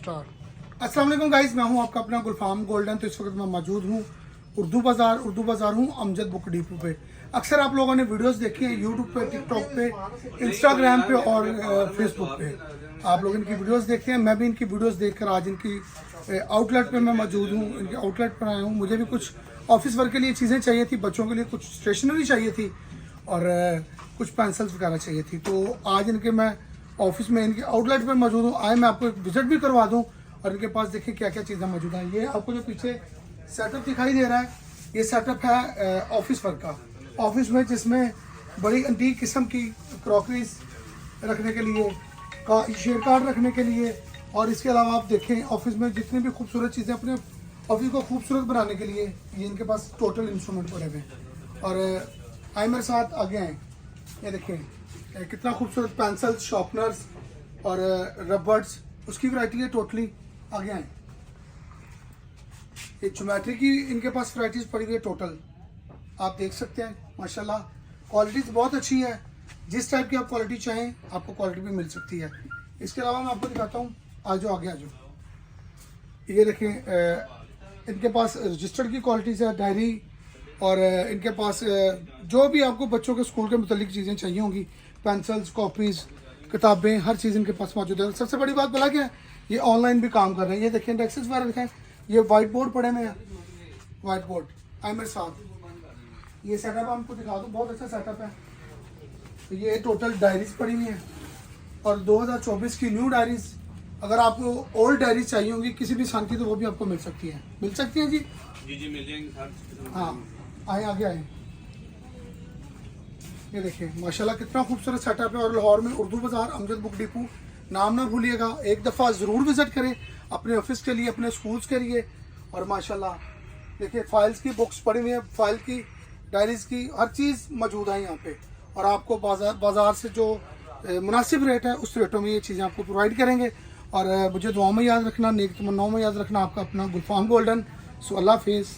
अस्सलाम वालेकुम गाइस, मैं हूं आपका अपना गुलफाम गोल्डन। तो इस वक्त मैं मौजूद हूं उर्दू बाज़ार हूं अमजद बुक डिपो पे। अक्सर आप लोगों ने वीडियोस देखी हैं यूट्यूब पे, टिकटॉक पे, इंस्टाग्राम पे और फेसबुक पे। आप लोग इनकी वीडियोस देखते हैं। मैं भी इनकी वीडियोस देखकर आज इनकी आउटलेट पे मैं मौजूद हूँ, इनके आउटलेट पर आया हूँ। मुझे भी कुछ ऑफिस वर्क के लिए चीज़ें चाहिए थी, बच्चों के लिए कुछ स्टेशनरी चाहिए थी और कुछ पेंसिल्स वगैरह चाहिए थी। तो आज इनके मैं ऑफिस में इनके आउटलेट पे मौजूद हूँ। आए मैं आपको एक विजिट भी करवा दूँ और इनके पास देखिए क्या क्या चीज़ें मौजूद हैं। ये आपको जो पीछे सेटअप दिखाई दे रहा है, ये सेटअप है ऑफिस वर्क का। ऑफिस में जिसमें बड़ी एंटीक किस्म की क्रॉकरीज रखने के लिए, शेयर कार्ड रखने के लिए, और इसके अलावा आप देखें ऑफिस में जितनी भी खूबसूरत चीज़ें अपने ऑफिस को खूबसूरत बनाने के लिए ये इनके पास टोटल इंस्ट्रूमेंट पड़े हुए हैं। और आए मेरे साथ आगे आए, ये देखें कितना खूबसूरत पेंसिल्स, शार्पनर्स और रबर्स, उसकी वैरायटी है टोटली। आगे आए, ये ज्योमेट्री की इनके पास वैरायटीज पड़ी हुई है टोटल, आप देख सकते हैं। माशाल्लाह क्वालिटीज बहुत अच्छी है। जिस टाइप की आप क्वालिटी चाहें आपको क्वालिटी भी मिल सकती है। इसके अलावा मैं आपको दिखाता हूँ, आ जाओ आगे आ जाओ। ये देखें इनके पास रजिस्टर्ड की क्वालिटीज़ है, डायरी, और इनके पास जो भी आपको बच्चों के स्कूल के मुतालिक चीज़ें चाहिए होंगी, पेंसिल्स, कॉपीज़, किताबें, हर चीज़ इनके पास मौजूद है। सबसे बड़ी बात भला क्या है, ये ऑनलाइन भी काम कर रहे हैं। ये देखें डेस्क्स वगैरह दिखाएं, ये वाइट बोर्ड पड़े हुए हैं, वाइट बोर्ड। आए मेरे साथ, ये सेटअप आपको दिखा दूँ, बहुत अच्छा सेटअप है। तो ये टोटल डायरीज पड़ी हुई हैं और 2024 की न्यू डायरीज। अगर आपको ओल्ड डायरीज चाहिए होंगी किसी भी सन की तो वो भी आपको मिल सकती है। मिल सकती है जी जी मिल जाएंगी सर। हाँ, आए आगे आए। ये देखिए माशाल्लाह कितना खूबसूरत सेटअप है। और लाहौर में उर्दू बाज़ार अमजद बुक डिपो, नाम ना भूलिएगा, एक दफ़ा ज़रूर विज़िट करें अपने ऑफिस के लिए, अपने स्कूल्स के लिए। और माशाल्लाह देखिए फाइल्स की बुक्स पड़ी हुई हैं, फाइल की, डायरीज़ की, हर चीज़ मौजूद है यहाँ पे। और आपको बाज़ार से जो मुनासिब रेट है उस रेटों में ये चीज़ें आपको प्रोवाइड करेंगे। और मुझे दुआओं में याद रखना, नेक तमन्नाओं में याद रखना। आपका अपना गुलफाम गोल्डन। सो अल्लाह हाफिज़।